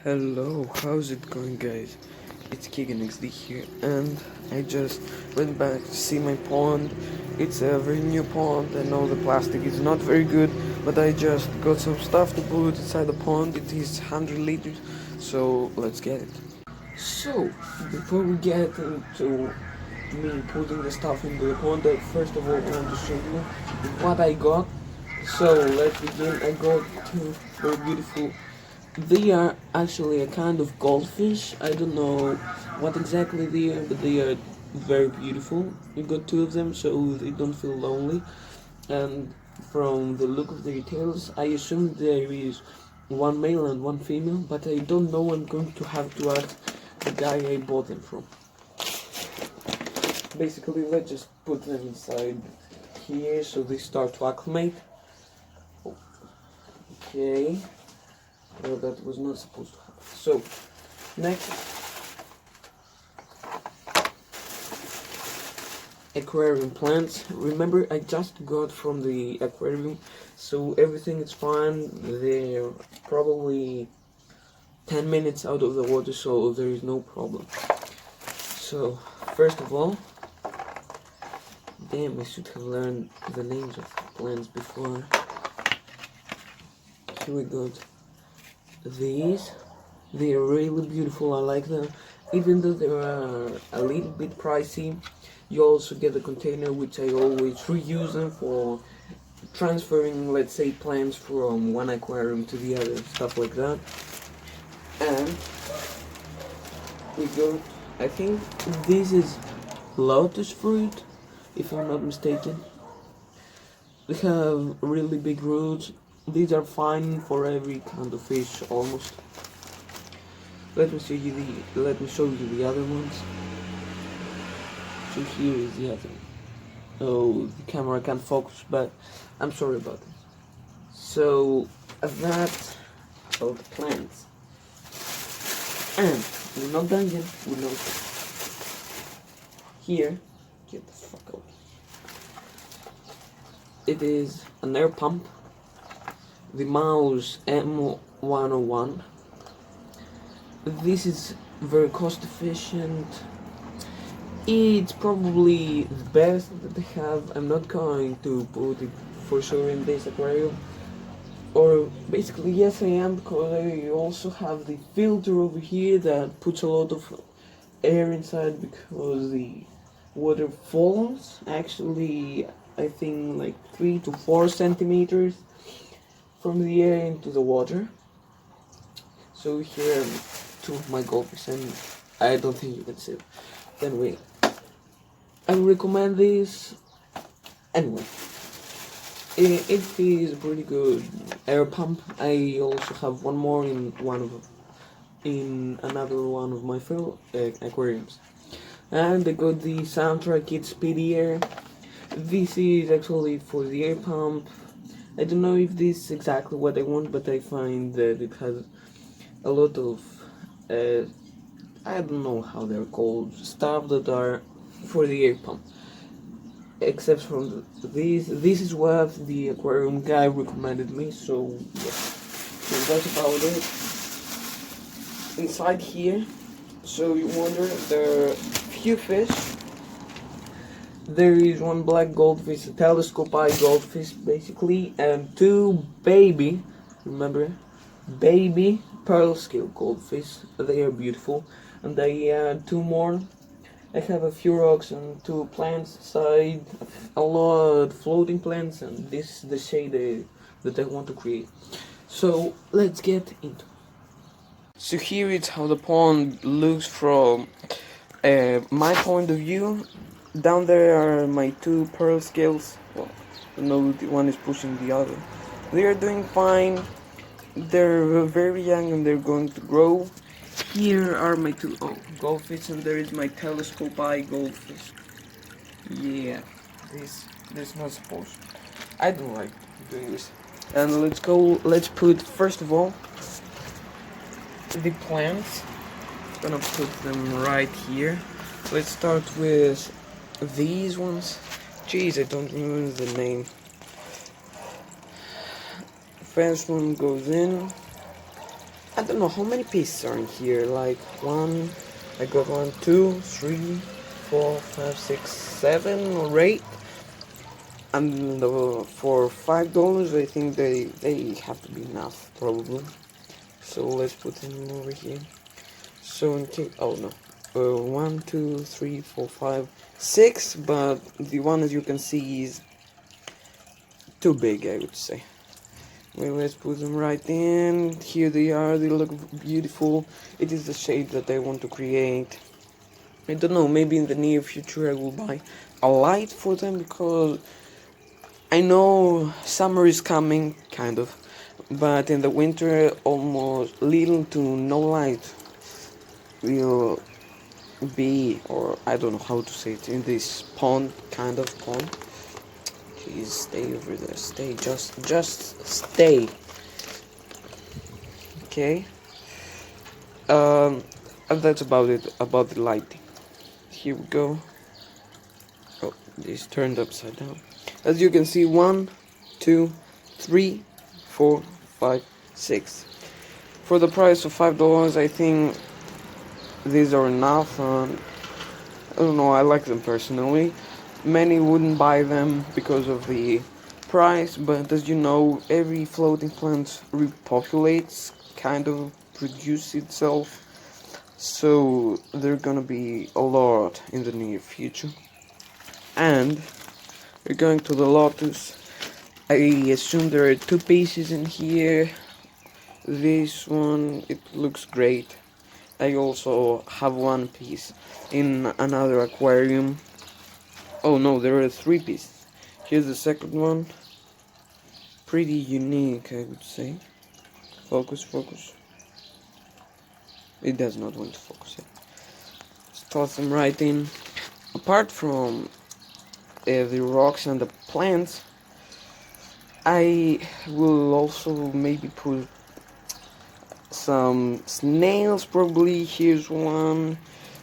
Hello, how's it going, guys? It's KeganXD here, and I just went back to see my pond. It's a very new pond. I know the plastic is not very good, but I just got some stuff to put inside the pond. It is 100 liters, so let's get it. So, before we get into me putting the stuff into the pond, first of all, I want to show you what I got. So, let's begin. I got two very beautiful. They are actually a kind of goldfish. I don't know what exactly they are, but they are very beautiful. You got two of them, so they don't feel lonely. And from the look of their tails, I assume there is one male and one female, but I don't know. I'm going to have to ask the guy I bought them from. Basically, let's just put them inside here so they start to acclimate. Okay. Well, that was not supposed to happen. So, next, aquarium plants. Remember, I just got from the aquarium, so everything is fine. They're probably 10 minutes out of the water, so there is no problem. So, first of all, damn, I should have learned the names of plants before. Here we go. These, they are really beautiful. I like them, even though they are a little bit pricey. You also get a container, which I always reuse them for transferring, let's say, plants from one aquarium to the other, stuff like that. And we got, I think this is lotus fruit, if I'm not mistaken. They have really big roots. These are fine for every kind of fish, almost. Let me show you the other ones. So here is the other one. Oh, the camera can't focus, but I'm sorry about it. So that's all the plants. And we're not done yet. We're not. Here, get the fuck out. It is an air pump. The Mouse M101. This is very cost efficient. It's probably the best that they have. I'm not going to put it for sure in this aquarium. Or basically yes I am, because I also have the filter over here that puts a lot of air inside because the water falls. Actually, I think like 3 to 4 centimeters from the air into the water. So here are two of my goldfish, and I don't think you can see it. Anyway, I recommend this. Anyway, it is a pretty good air pump. I also have one more in another one of my aquariums. And I got the Soundtrack It's Speedy Air. This is actually for the air pump. I don't know if this is exactly what I want, but I find that it has a lot of, I don't know how they're called, stuff that are for the air pump. Except from this is what the aquarium guy recommended me, so yeah. So that's about it. Inside here, so you wonder, there are few fish. There is one black goldfish, a telescope eye goldfish basically, and two baby, remember, baby pearl scale goldfish. They are beautiful. And I add two more. I have a few rocks and two plants inside, a lot floating plants, and this is the shade that I want to create. So let's get into it. So here is how the pond looks from my point of view. Down there are my two pearl scales. Well, no, the one is pushing the other. They are doing fine. They're very young and they're going to grow. Here are my two goldfish, and there is my telescope eye goldfish. Yeah, this not supposed. I don't like doing this. And let's put first of all the plants. I'm gonna put them right here. Let's start with these ones. Jeez, I don't remember the name. First one goes in. I don't know how many pieces are in here. Like one, I got 1, 2, 3, 4, 5, 6, 7 or 8. And for $5, I think they have to be enough probably. So let's put them over here. So in case, oh no, 1, 2, 3, 4, 5, 6. But the one, as you can see, is too big, I would say. Well, let's put them right in. Here they are. They look beautiful. It is the shape that I want to create. I don't know, maybe in the near future I will buy a light for them, because I know summer is coming, kind of, but in the winter almost little to no light will be, or I don't know how to say it, in this pond, kind of pond. Please stay over there, stay, just stay. Okay. And that's about it, about the lighting. Here we go. Oh, this turned upside down. As you can see, 1, 2, 3, 4, 5, 6. For the price of $5, I think these are enough. I don't know, I like them personally. Many wouldn't buy them because of the price, but as you know, every floating plant repopulates, kind of produce itself. So they're gonna be a lot in the near future. And we're going to the Lotus. I assume there are 2 pieces in here. This one, it looks great. I also have 1 piece in another aquarium. Oh no, there are 3 pieces. Here's the second one. Pretty unique, I would say. Focus, focus. It does not want to focus it. Let's toss them right in. Apart from the rocks and the plants, I will also maybe put some snails, probably. Here's one,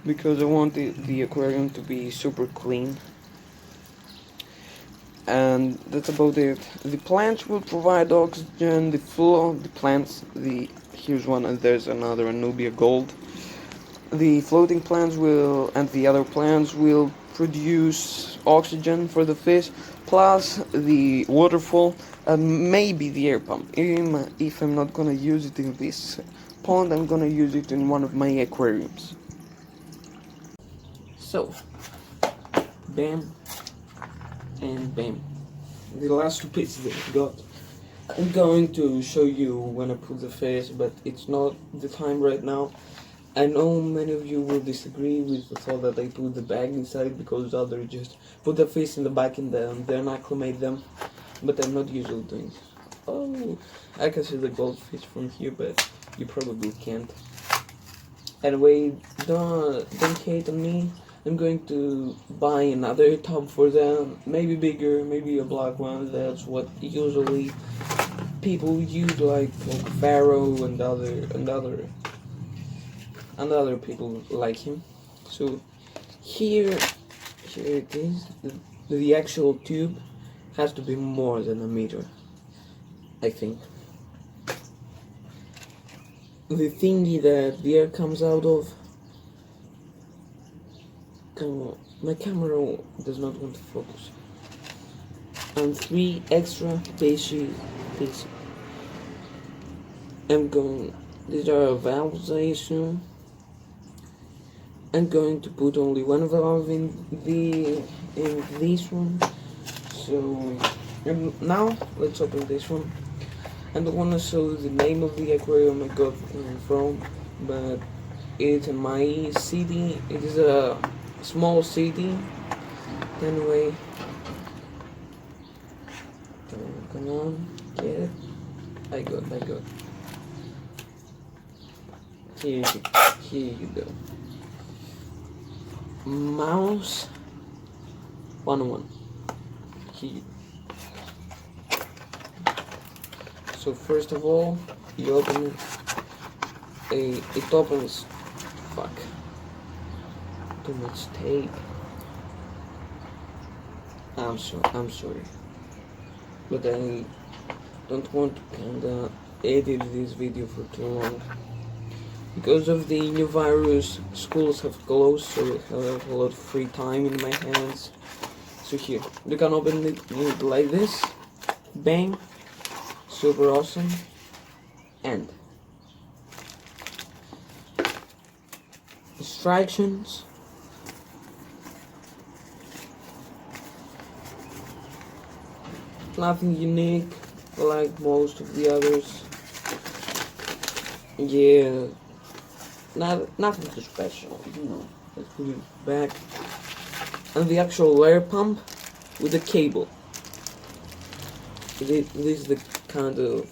because I want the aquarium to be super clean. And that's about it. The plants will provide oxygen, the plants, here's one, and there's another, Anubia Gold. The floating plants will, and the other plants will produce oxygen for the fish, plus the waterfall, and maybe the air pump. If I'm not gonna use it in this pond, I'm gonna use it in one of my aquariums. So, bam, and bam. The last 2 pieces that I got. I'm going to show you when I put the fish, but it's not the time right now. I know many of you will disagree with the thought that I put the bag inside, because others just put the fish in the bag and then acclimate them, but I'm not usually doing it. Oh, I can see the goldfish from here, but you probably can't. Anyway, don't hate on me. I'm going to buy another tub for them, maybe bigger, maybe a black one. That's what usually people use, like Pharaoh and other people like him. So here it is. The actual tube has to be more than a meter, I think. The thingy that the air comes out of, my camera does not want to focus. And 3 extra pieces. These are valves, I assume. I'm going to put only 1 valve in this one. So now let's open this one. I don't want to show the name of the aquarium I got from, but it's in my city. It is a small city. Anyway, come on, get it. I got. Here you go. Mouse 101. Here. So first of all, you open it. It opens. Fuck. Too much tape. I'm sorry. But I don't want to kinda edit this video for too long. Because of the new virus, schools have closed, so I have a lot of free time in my hands. So here, you can open it like this. Bang. Super awesome. And instructions. Nothing unique like most of the others. Yeah, nothing too special, you know. Let's put it back. And the actual air pump with the cable. This is the kind of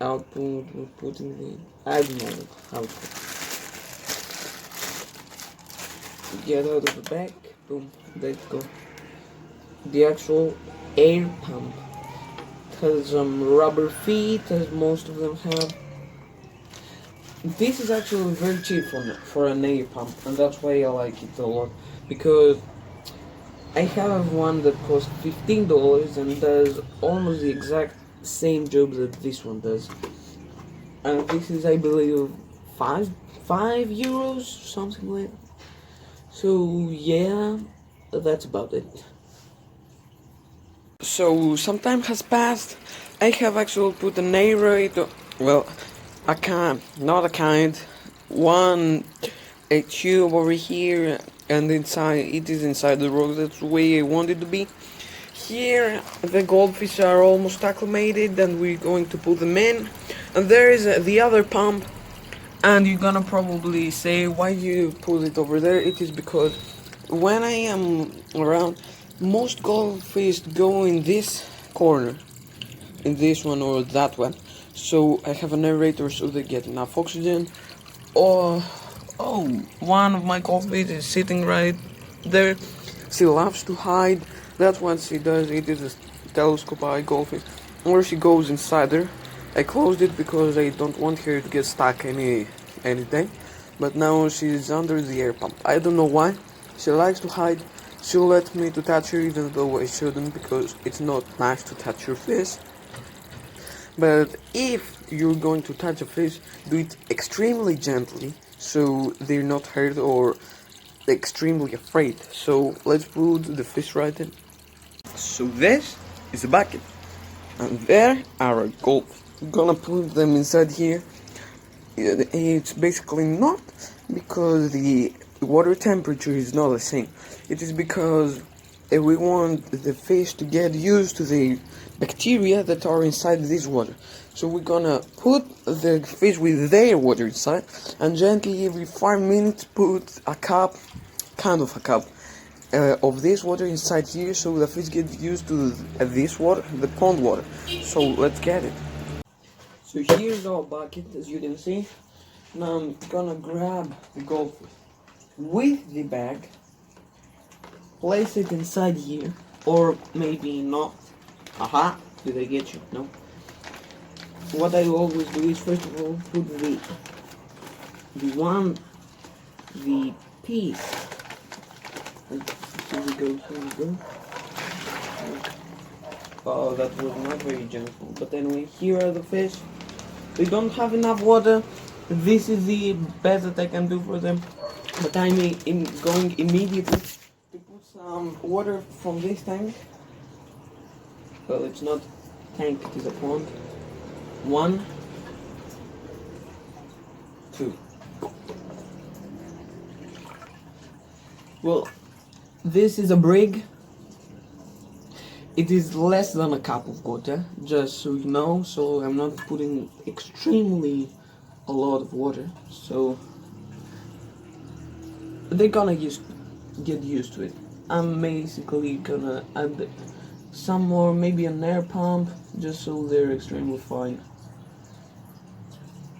output we're putting the, I don't know how to get out of the back. Boom, there you go. The actual air pump. It has some rubber feet, as most of them have. This is actually very cheap for an air pump, and that's why I like it a lot, because I have one that costs $15 and does almost the exact same job that this one does. And this is, I believe, 5 euros, something like that. So yeah, that's about it. So some time has passed. I have actually put an aerator, well, a tube over here, and inside it is inside the rock. That's the way I want it to be. Here the goldfish are almost acclimated, and we're going to put them in. And there is the other pump, and you're gonna probably say, why you put it over there? It is because when I am around, most goldfish go in this corner, in this one or that one. So I have an aerator so they get enough oxygen. Or one of my goldfish is sitting right there. She loves to hide. That's what she does. It is a telescope eye goldfish. Or she goes inside there. I closed it because I don't want her to get stuck any day. But now she's under the air pump. I don't know why. She likes to hide. She'll let me to touch her, even though I shouldn't, because it's not nice to touch your fish. But if you're going to touch a fish, do it extremely gently, so they're not hurt or extremely afraid. So let's put the fish right in. So this is a bucket, and there are a goldfish. I'm gonna put them inside here. It's basically not because the water temperature is not the same. It is because we want the fish to get used to the bacteria that are inside this water. So we're gonna put the fish with their water inside, and gently every 5 minutes put a cup of this water inside here, so the fish get used to this water, the pond water. So let's get it. So here's our bucket, as you can see. Now I'm gonna grab the goldfish with the bag, place it inside here, or maybe not. Aha, did I get you? No. What I always do is, first of all, put the piece. Here we go. Oh, that was not very gentle. But anyway, here are the fish. They don't have enough water. This is the best that I can do for them. But I'm going immediately to put some water from this tank. Well, it's not tank, it is a pond. 1, 2. Well, this is a brig. It is less than a cup of water, just so you know, so I'm not putting extremely a lot of water, so they're gonna get used to it. I'm basically gonna add some more, maybe an air pump, just so they're extremely fine.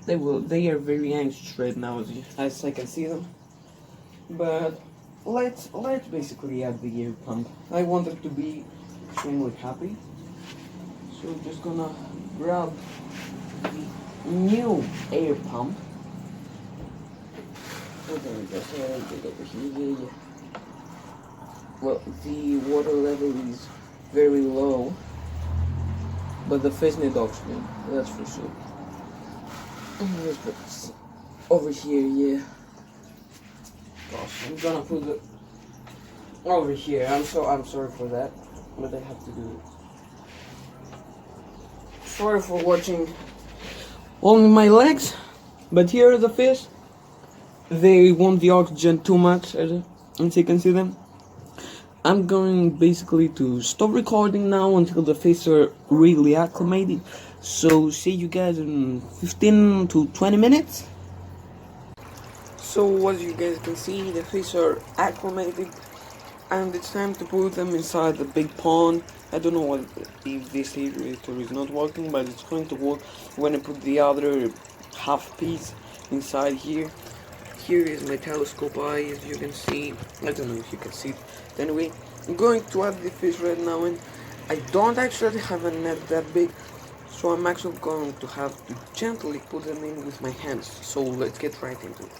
They are very anxious right now, as I can see them. But let's basically add the air pump. I want them to be extremely happy. So just gonna grab the new air pump. Okay, just get over here. Yeah. Well, the water level is very low. but the fish need oxygen, that's for sure. Let's put this over here, yeah. Gosh, I'm gonna put it over here. I'm sorry for that, but I have to do it. Sorry for watching only my legs, but here are the fish. They want the oxygen too much, as you can see them. I'm going basically to stop recording now until the fish are really acclimated. So see you guys in 15 to 20 minutes. So as you guys can see, the fish are acclimated and it's time to put them inside the big pond. I don't know if this aerator is not working, but it's going to work when I put the other half piece inside here. Here is my telescope eye, as you can see. I don't know if you can see it. Anyway, I'm going to add the fish right now, and I don't actually have a net that big, so I'm actually going to have to gently put them in with my hands. So let's get right into it.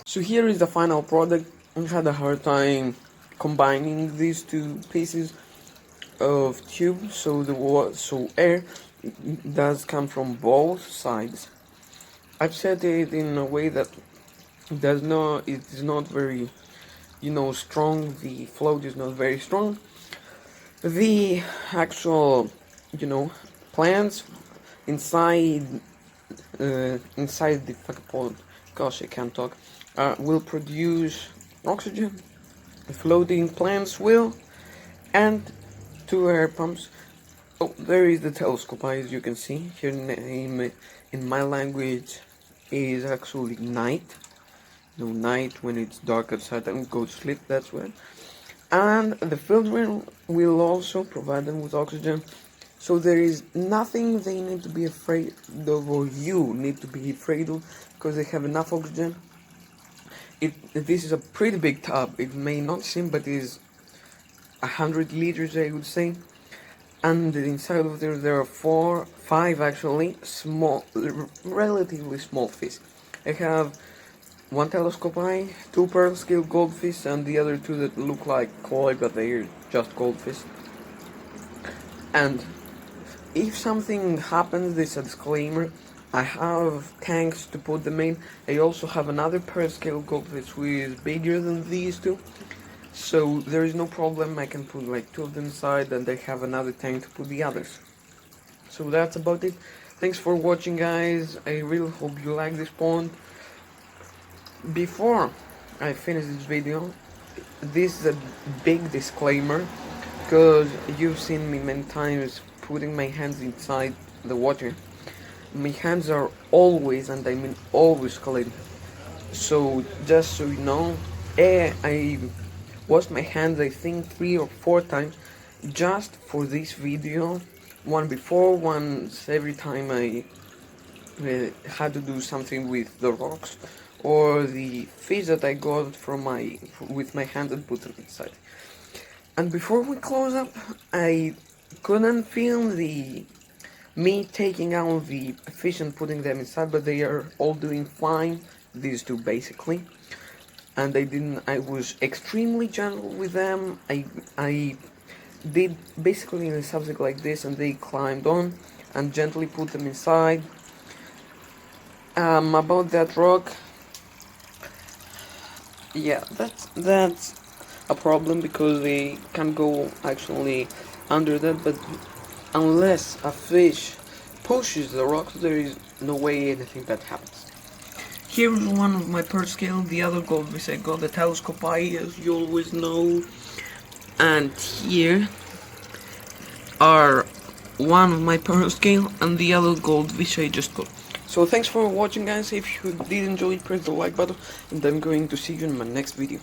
So here is the final product. I had a hard time combining these two pieces of tube, so air does come from both sides. I've set it in a way that it is not very, strong. The float is not very strong. The actual, plants inside the fucking pond, gosh, I can't talk, will produce oxygen. The floating plants will, and 2 air pumps. Oh, there is the telescope eye, as you can see. Here in my language is actually night. No, night when it's dark outside and go to sleep, that's when. And the filter will also provide them with oxygen. So there is nothing they need to be afraid of, or you need to be afraid of, because they have enough oxygen. This is a pretty big tub. It may not seem, but it is 100 liters, I would say. And inside of there are 5 actually small, relatively small fish. I have 1 telescope eye, 2 pearl scale goldfish, and the other 2 that look like koi, but they're just goldfish. And if something happens, there's a disclaimer. I have tanks to put them in. I also have another pearl scale goldfish who is bigger than these 2. So there is no problem. I can put like 2 of them inside, and I have another tank to put the others. So that's about it. Thanks for watching, guys. I really hope you like this pond. Before I finish this video, this is a big disclaimer, because you've seen me many times putting my hands inside the water. My hands are always, and I mean always, clean. So just so you know, I washed my hands I think 3 or 4 times just for this video. One before, once every time I had to do something with the rocks or the fish that I got with my hand and put them inside. And before we close up, I couldn't film me taking out the fish and putting them inside, but they are all doing fine, these 2 basically. And I was extremely gentle with them. I did basically something like this, and they climbed on and gently put them inside. About that rock, yeah, that's a problem, because they can go actually under that, but unless a fish pushes the rocks, there is no way anything bad happens. Here is one of my pearl scale, the other goldfish I got, the telescope eye, as you always know. And here are one of my pearl scale and the other goldfish I just got. So thanks for watching, guys. If you did enjoy, press the like button, and I'm going to see you in my next video.